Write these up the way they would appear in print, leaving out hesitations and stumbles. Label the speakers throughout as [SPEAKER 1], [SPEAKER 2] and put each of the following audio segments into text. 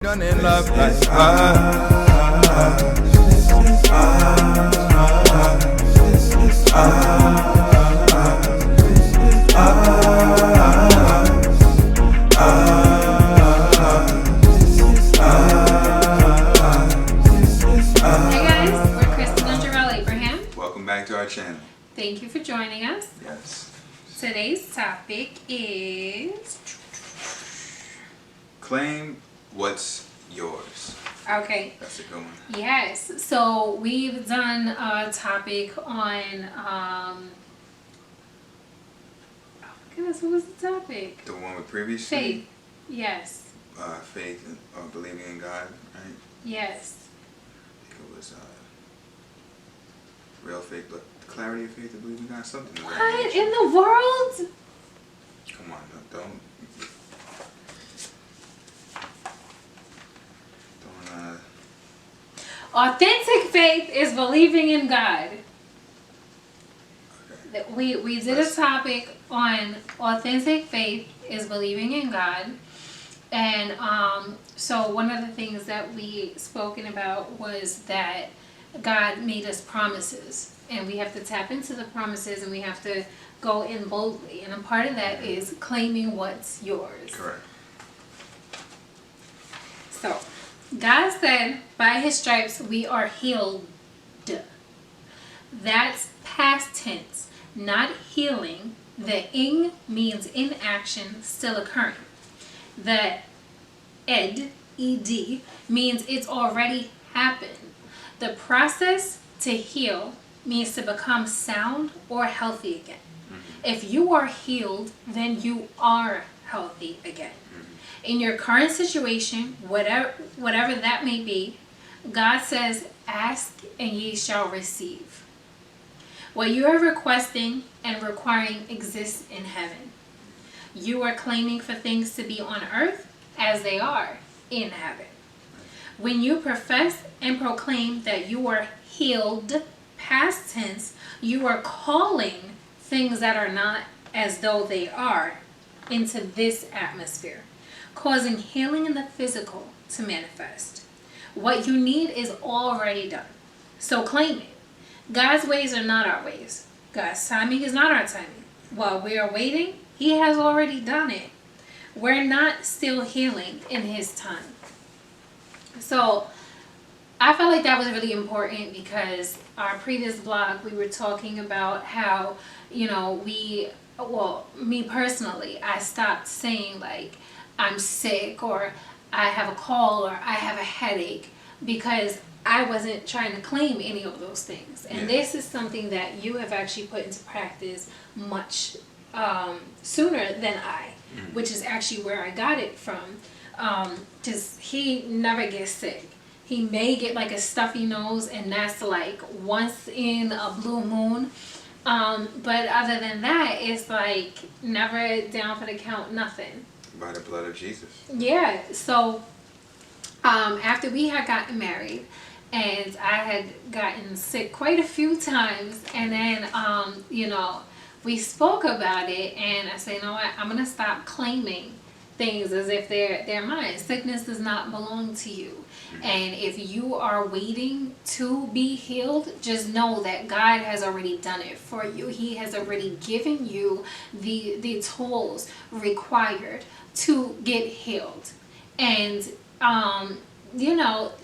[SPEAKER 1] Done in love like
[SPEAKER 2] Hey guys, we're Kristen and Jarrell Abraham.
[SPEAKER 1] Welcome back to our channel.
[SPEAKER 2] Thank you for joining us.
[SPEAKER 1] Yes.
[SPEAKER 2] Today's topic is...
[SPEAKER 1] Claim what's yours.
[SPEAKER 2] Okay.
[SPEAKER 1] That's a good one.
[SPEAKER 2] Yes. So we've done a topic on... oh my goodness, what was the topic?
[SPEAKER 1] The one with previously?
[SPEAKER 2] Faith. Yes.
[SPEAKER 1] Faith or believing in God, right?
[SPEAKER 2] Yes.
[SPEAKER 1] I think it was real faith, but clarity of faith to believe in God, something like that.
[SPEAKER 2] What in the world?
[SPEAKER 1] Come on, don't
[SPEAKER 2] Authentic faith is believing in God.
[SPEAKER 1] okay.
[SPEAKER 2] We did a topic on authentic faith is believing in God. And so one of the things that we spoken about was that God made us promises. And we have to tap into the promises and we have to go in boldly. And a part of that is claiming what's yours.
[SPEAKER 1] Correct.
[SPEAKER 2] So, God said, by His stripes we are healed. That's past tense, not healing. The ing means inaction, still occurring. The ed, ed, means it's already happened. The process to heal means to become sound or healthy again. If you are healed, then you are healthy again. In your current situation, whatever that may be, God says, ask and ye shall receive. What you are requesting and requiring exists in heaven. You are claiming for things to be on earth as they are in heaven. When you profess and proclaim that you are healed, past tense, you are calling things that are not as though they are into this atmosphere, causing healing in the physical to manifest. What you need is already done. So claim it. God's ways are not our ways. God's timing is not our timing. While we are waiting, He has already done it. We're not still healing in His time. So I felt like that was really important because our previous blog, we were talking about how, me personally, I stopped saying like, I'm sick or I have a cold or I have a headache because I wasn't trying to claim any of those things. And this is something that you have actually put into practice much sooner than I, which is actually where I got it from. Because he never gets sick. He may get like a stuffy nose and that's like once in a blue moon. But other than that, it's like never down for the count, nothing.
[SPEAKER 1] By the blood of Jesus. Yeah.
[SPEAKER 2] So after we had gotten married and I had gotten sick quite a few times and then, we spoke about it and I said, you know what, I'm going to stop claiming things as if they're mine. Sickness does not belong to you. And if you are waiting to be healed, just know that God has already done it for you. He has already given you the tools required to get healed. And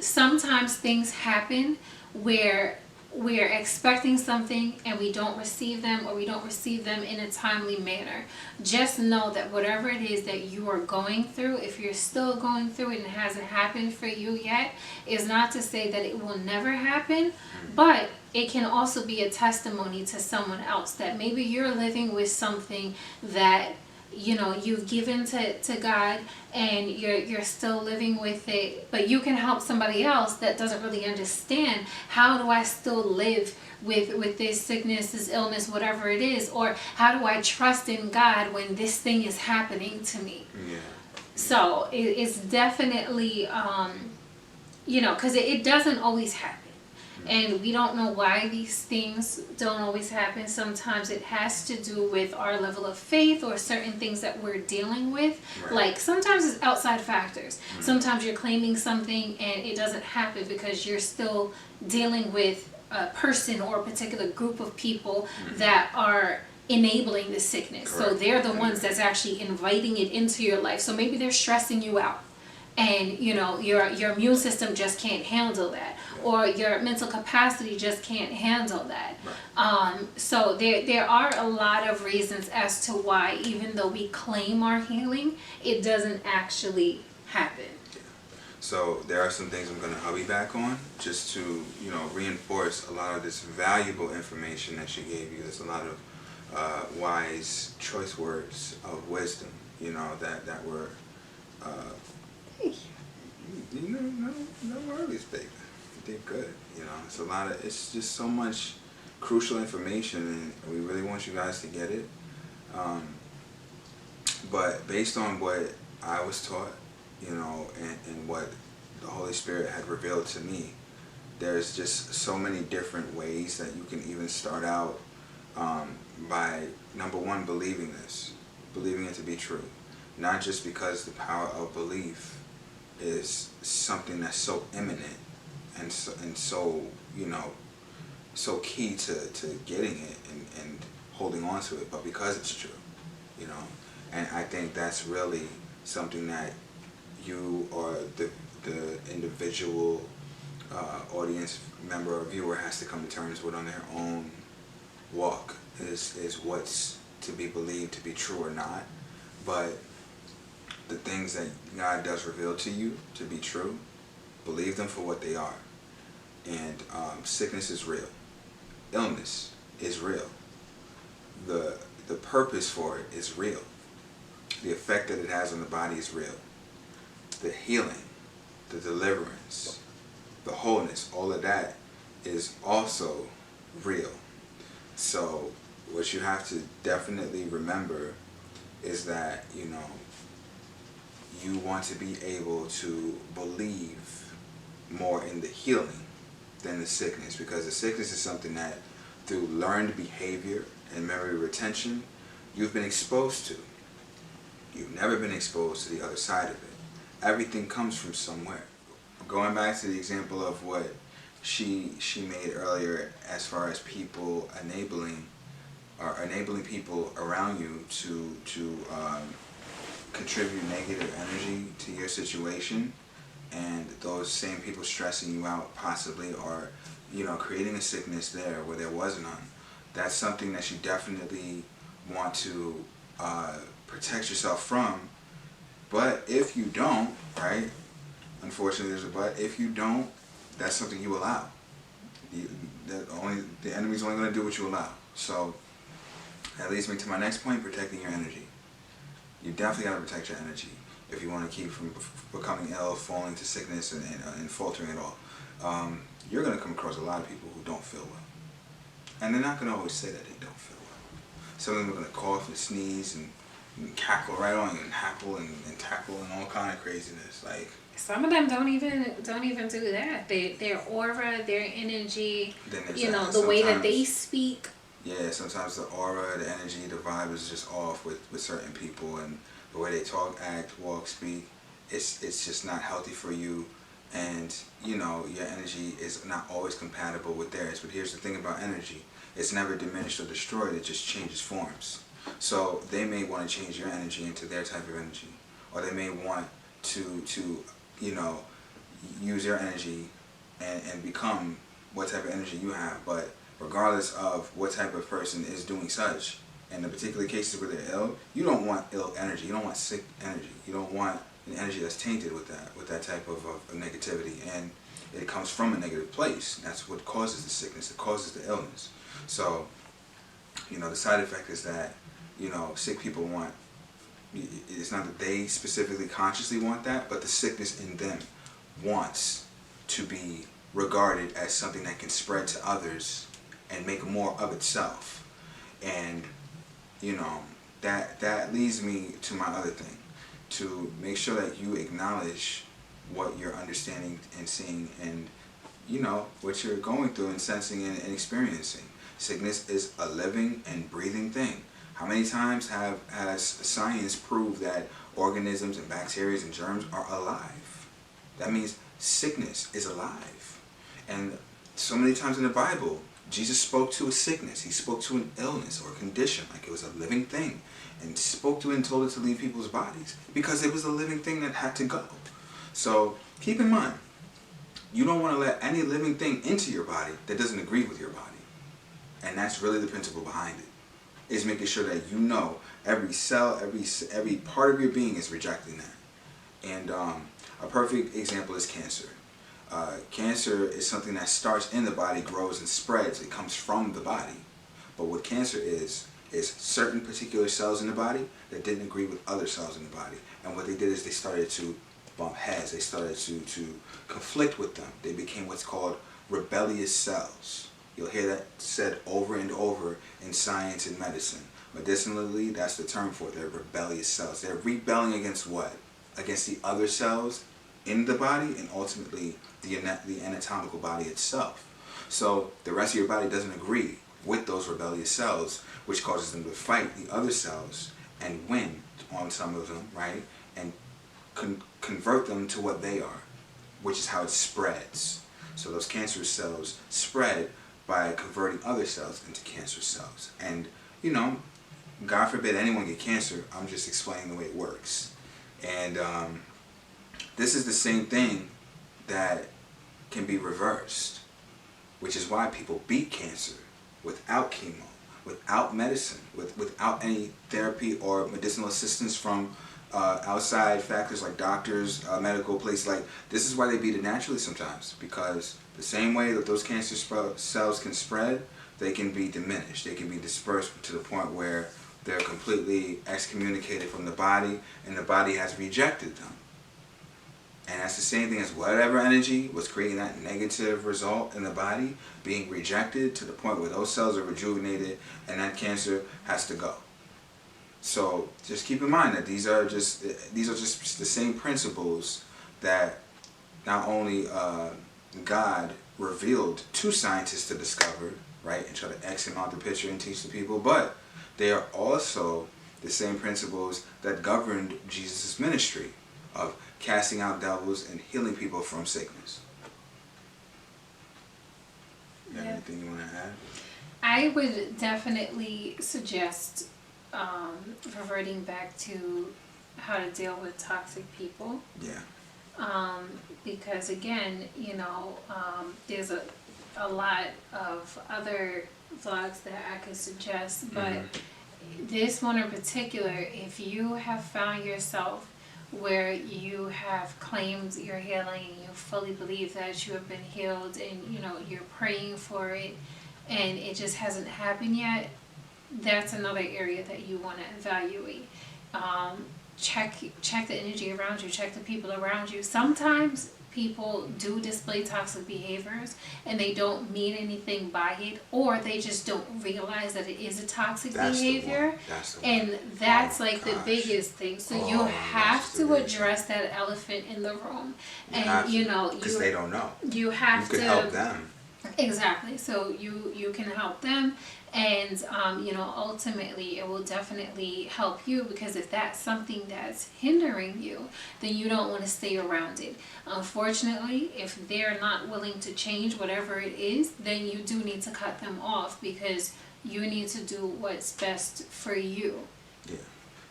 [SPEAKER 2] sometimes things happen where we're expecting something and we don't receive them or we don't receive them in a timely manner. Just know that whatever it is that you are going through, if you're still going through it and it hasn't happened for you yet, is not to say that it will never happen, but it can also be a testimony to someone else that maybe you're living with something that you've given to God and you're still living with it, but you can help somebody else that doesn't really understand, how do I still live with this sickness, this illness, whatever it is, or how do I trust in God when this thing is happening to me?
[SPEAKER 1] Yeah.
[SPEAKER 2] So it's definitely, because it doesn't always happen. And we don't know why these things don't always happen. Sometimes it has to do with our level of faith or certain things that we're dealing with.
[SPEAKER 1] Right.
[SPEAKER 2] Like sometimes it's outside factors. Sometimes you're claiming something and it doesn't happen because you're still dealing with a person or a particular group of people that are enabling the sickness. Correct. So they're the ones that's actually inviting it into your life. So maybe they're stressing you out. And your immune system just can't handle that, or your mental capacity just can't handle that. Right. So there are a lot of reasons as to why, even though we claim our healing, it doesn't actually happen.
[SPEAKER 1] Yeah. So there are some things I'm going to hubby back on just to reinforce a lot of this valuable information that she gave you. There's a lot of wise choice words of wisdom, that were. No worries, baby. You did good. It's just so much crucial information, and we really want you guys to get it. But based on what I was taught, and what the Holy Spirit had revealed to me, there's just so many different ways that you can even start out by, number one, believing it to be true. Not just because the power of belief is something that's so imminent and so so key to getting it and holding on to it, but because it's true, and I think that's really something that you or the individual audience member or viewer has to come to terms with on their own walk, is what's to be believed to be true or not. But the things that God does reveal to you to be true, believe them for what they are. And sickness is real. Illness is real. The purpose for it is real. The effect that it has on the body is real. The healing, the deliverance, the wholeness, all of that is also real. So what you have to definitely remember is that, you want to be able to believe more in the healing than the sickness, because the sickness is something that through learned behavior and memory retention you've been exposed to. You've never been exposed to the other side of it. Everything comes from somewhere. Going back to the example of what she made earlier, as far as people enabling people around you to contribute negative energy to your situation, and those same people stressing you out possibly, or creating a sickness there where there was none. That's something that you definitely want to protect yourself from. But if you don't, right, unfortunately there's a but, if you don't, that's something you allow. The enemy's only going to do what you allow. So that leads me to my next point: protecting your energy. You definitely got to protect your energy if you want to keep from becoming ill, falling to sickness, and faltering at all. You're going to come across a lot of people who don't feel well. And they're not going to always say that they don't feel well. Some of them are going to cough and sneeze and cackle right on you, and hackle and tackle and all kind of craziness. Like,
[SPEAKER 2] some of them don't even do that. Their aura, their energy, the way that they speak.
[SPEAKER 1] Yeah, sometimes the aura, the energy, the vibe is just off with certain people, and the way they talk, act, walk, speak, it's just not healthy for you, and your energy is not always compatible with theirs. But here's the thing about energy: it's never diminished or destroyed, it just changes forms. So they may want to change your energy into their type of energy, or they may want to use your energy and become what type of energy you have. But regardless of what type of person is doing such, in the particular cases where they're ill, you don't want ill energy. You don't want sick energy. You don't want an energy that's tainted with that type of negativity, and it comes from a negative place. That's what causes the sickness. It causes the illness. So, the side effect is that, sick people want, it's not that they specifically consciously want that, but the sickness in them wants to be regarded as something that can spread to others and make more of itself. And that leads me to my other thing, to make sure that you acknowledge what you're understanding and seeing, and what you're going through and sensing and experiencing. Sickness is a living and breathing thing. How many times has science proved that organisms and bacteria and germs are alive? That means sickness is alive. And so many times in the Bible, Jesus spoke to a sickness. He spoke to an illness or a condition like it was a living thing, and spoke to it and told it to leave people's bodies because it was a living thing that had to go. So keep in mind, you don't want to let any living thing into your body that doesn't agree with your body. And that's really the principle behind it, is making sure that every cell, every part of your being is rejecting that. And a perfect example is cancer. Cancer is something that starts in the body, grows and spreads. It comes from the body. But what cancer is certain particular cells in the body that didn't agree with other cells in the body. And what they did is they started to bump heads. They started to conflict with them. They became what's called rebellious cells. You'll hear that said over and over in science and medicine. Medicinally, that's the term for it. They're rebellious cells. They're rebelling against what? Against the other cells in the body and ultimately the anatomical body itself. So the rest of your body doesn't agree with those rebellious cells, which causes them to fight the other cells and win on some of them, right? And convert them to what they are, which is how it spreads. So those cancerous cells spread by converting other cells into cancer cells. And, God forbid anyone get cancer, I'm just explaining the way it works. And this is the same thing that can be reversed, which is why people beat cancer without chemo, without medicine, without any therapy or medicinal assistance from outside factors like doctors, medical places. Like, this is why they beat it naturally sometimes, because the same way that those cancer cells can spread, they can be diminished. They can be dispersed to the point where they're completely excommunicated from the body, and the body has rejected them. And that's the same thing as whatever energy was creating that negative result in the body being rejected to the point where those cells are rejuvenated and that cancer has to go. So just keep in mind that these are just the same principles that not only God revealed to scientists to discover, right, and try to X him out the picture and teach the people, but they are also the same principles that governed Jesus' ministry of casting out devils and healing people from sickness. You have anything you want to add?
[SPEAKER 2] I would definitely suggest reverting back to how to deal with toxic people.
[SPEAKER 1] Yeah.
[SPEAKER 2] Because again, there's a lot of other vlogs that I could suggest, but this one in particular, if you have found yourself where you have claimed your healing, you fully believe that you have been healed, and you're praying for it and it just hasn't happened yet, that's another area that you want to evaluate. Check the energy around you, check the people around you. Sometimes people do display toxic behaviors and they don't mean anything by it, or they just don't realize that it is a toxic behavior. And that's like the biggest thing. So you have to address that elephant in the room. And
[SPEAKER 1] because they don't know.
[SPEAKER 2] You have to
[SPEAKER 1] help them.
[SPEAKER 2] Exactly. So you can help them, and ultimately it will definitely help you, because if that's something that's hindering you, then you don't want to stay around it. Unfortunately, if they're not willing to change whatever it is, then you do need to cut them off, because you need to do what's best for you.
[SPEAKER 1] Yeah.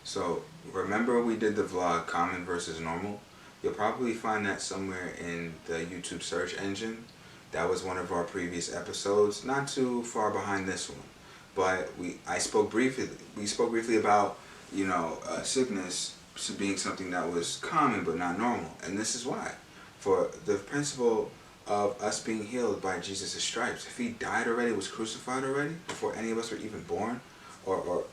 [SPEAKER 1] So remember we did the vlog Common versus Normal? You'll probably find that somewhere in the YouTube search engine. That was one of our previous episodes, not too far behind this one. But we spoke briefly about, sickness being something that was common but not normal. And this is why. For the principle of us being healed by Jesus' stripes. If he died already, was crucified already, before any of us were even born or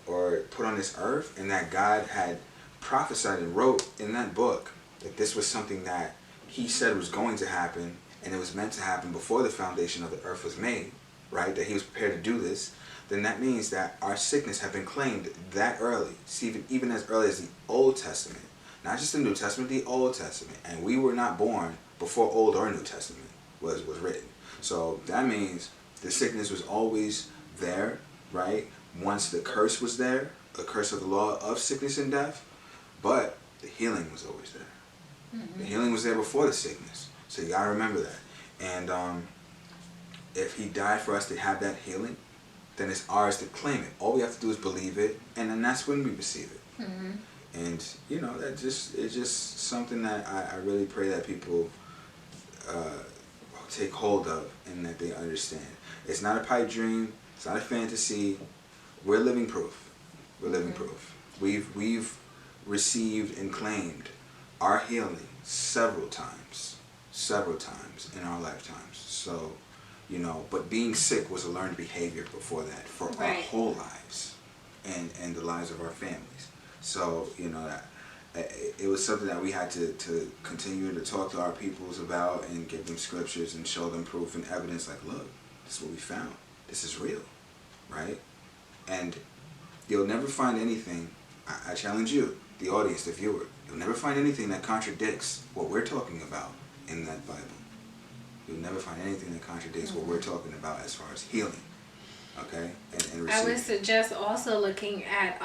[SPEAKER 1] put on this earth, and that God had prophesied and wrote in that book that this was something that he said was going to happen, and it was meant to happen before the foundation of the earth was made, right? That he was prepared to do this, then that means that our sickness had been claimed that early. See, even as early as the Old Testament. Not just the New Testament, the Old Testament. And we were not born before Old or New Testament. was written. So that means the sickness was always there, right? Once the curse was there, the curse of the law of sickness and death, but the healing was always there. The healing was there before the sickness. So you gotta remember that. And if he died for us to have that healing, then it's ours to claim it. All we have to do is believe it, and then that's when we receive it. And you know, it's just something that I really pray that people take hold of and that they understand. It's not a pipe dream. It's not a fantasy. We're living proof. We're living proof. We've received and claimed our healing several times in our lifetimes. So, you know, but being sick was a learned behavior before that for our whole lives and the lives of our families. So, you know, that it was something that we had to continue to talk to our peoples about and give them scriptures and show them proof and evidence like, look, this is what we found. This is real, right? And you'll never find anything, I challenge you, the audience, the viewer, you'll never find anything that contradicts what we're talking about in that Bible. You'll never find anything that contradicts what we're talking about as far as healing. Okay? And
[SPEAKER 2] I would suggest also looking at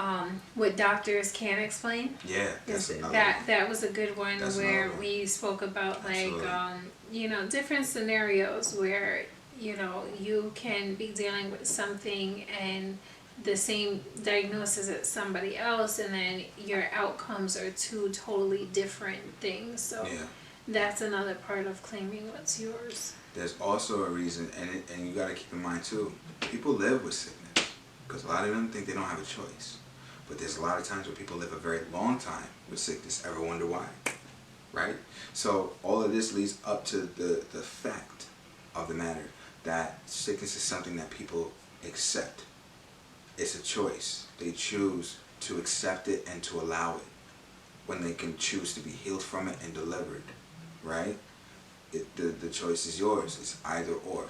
[SPEAKER 2] what doctors can explain.
[SPEAKER 1] Yeah, that's another
[SPEAKER 2] that was a good one. That's where we spoke about like you know, different scenarios where, you know, you can be dealing with something and the same diagnosis as somebody else, and then your outcomes are two totally different things. So that's another part of claiming what's yours.
[SPEAKER 1] There's also a reason, and you got to keep in mind too, people live with sickness because a lot of them think they don't have a choice. But there's a lot of times where people live a very long time with sickness. Ever wonder why? Right? So all of this leads up to the fact of the matter that sickness is something that people accept. It's a choice. They choose to accept it and to allow it when they can choose to be healed from it and delivered, right? The choice is yours. It's either or.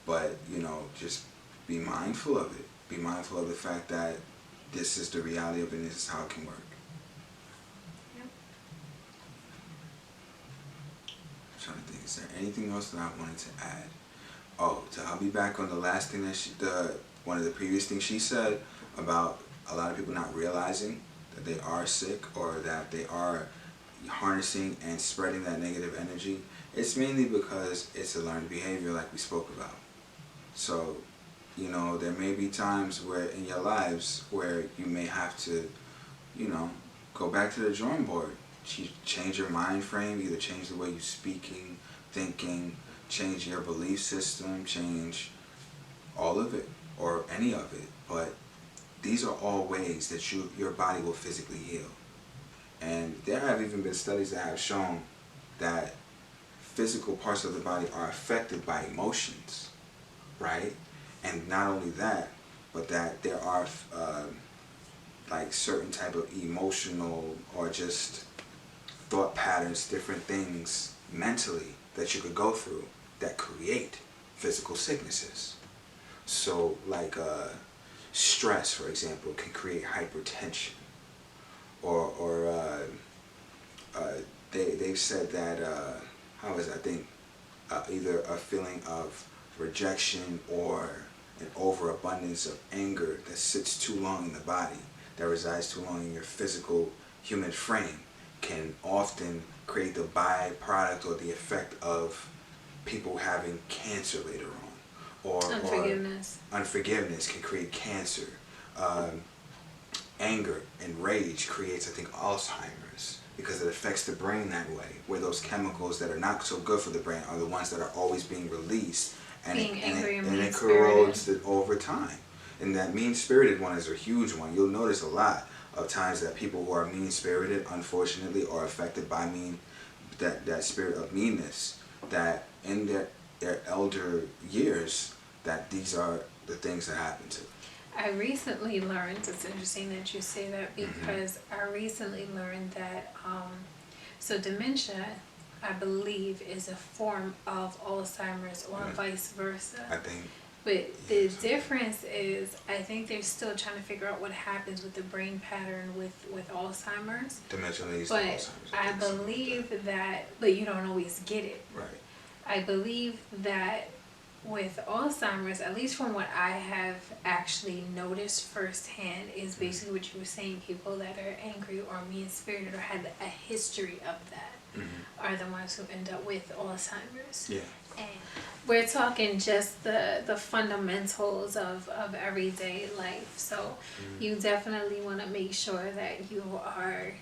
[SPEAKER 1] But, you know, just be mindful of it. Be mindful of the fact that this is the reality of it and this is how it can work.
[SPEAKER 2] Yep.
[SPEAKER 1] I'm trying to think, is there anything else that I wanted to add? Oh, I'll be back on the last thing that one of the previous things she said about a lot of people not realizing that they are sick or that they are harnessing and spreading that negative energy. It's mainly because it's a learned behavior like we spoke about. So, you know, there may be times where in your lives where you may have to, you know, go back to the drawing board. Change your mind frame, either change the way you're speaking, thinking, change your belief system, change all of it or any of it. But these are all ways that your body will physically heal. And there have even been studies that have shown that physical parts of the body are affected by emotions, right? And not only that, but that there are like certain type of emotional or just thought patterns, different things mentally that you could go through that create physical sicknesses. So like stress, for example, can create hypertension. Or they've said that, how is it? I think either a feeling of rejection or an overabundance of anger that sits too long in the body, that resides too long in your physical human frame, can often create the byproduct or the effect of people having cancer later on. Or unforgiveness can create cancer. Anger and rage creates, I think, Alzheimer's because it affects the brain that way, where those chemicals that are not so good for the brain are the ones that are always being released, and it corrodes it over time. And that mean-spirited one is a huge one. You'll notice a lot of times that people who are mean-spirited, unfortunately, are affected by that spirit of meanness, that in their elder years, that these are the things that happen to them.
[SPEAKER 2] I recently learned, it's interesting that you say that because I recently learned that, so dementia, I believe, is a form of Alzheimer's or vice versa.
[SPEAKER 1] I think.
[SPEAKER 2] But the difference is, I think they're still trying to figure out what happens with the brain pattern with Alzheimer's.
[SPEAKER 1] Dementia leads to
[SPEAKER 2] But
[SPEAKER 1] Alzheimer's.
[SPEAKER 2] I believe that, but you don't always get it.
[SPEAKER 1] Right.
[SPEAKER 2] I believe that with Alzheimer's, at least from what I have actually noticed firsthand, is basically what you were saying. People that are angry or mean-spirited or had a history of that are the ones who end up with Alzheimer's.
[SPEAKER 1] Yeah.
[SPEAKER 2] And we're talking just the fundamentals of everyday life. So you definitely want to make sure that you are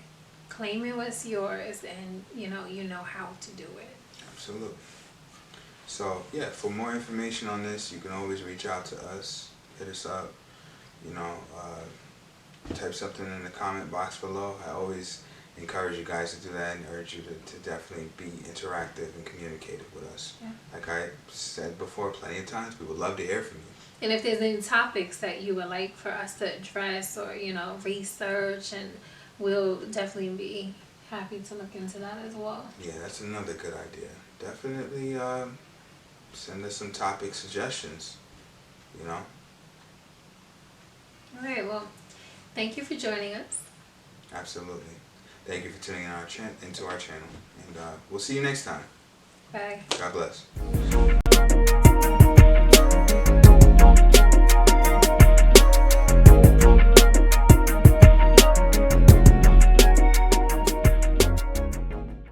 [SPEAKER 2] claiming what's yours, and you know how to do it.
[SPEAKER 1] Absolutely. So yeah, for more information on this, you can always reach out to us, hit us up, you know, type something in the comment box below. I always encourage you guys to do that and urge you to definitely be interactive and communicative with us.
[SPEAKER 2] Yeah.
[SPEAKER 1] Like I said before plenty of times, we would love to hear from you.
[SPEAKER 2] And if there's any topics that you would like for us to address or, research, and we'll definitely be happy to look into that as well.
[SPEAKER 1] Yeah, that's another good idea. Definitely send us some topic suggestions,
[SPEAKER 2] All right, well, thank you for joining us.
[SPEAKER 1] Absolutely. Thank you for tuning in into our channel, and we'll see you next time.
[SPEAKER 2] Bye.
[SPEAKER 1] God bless.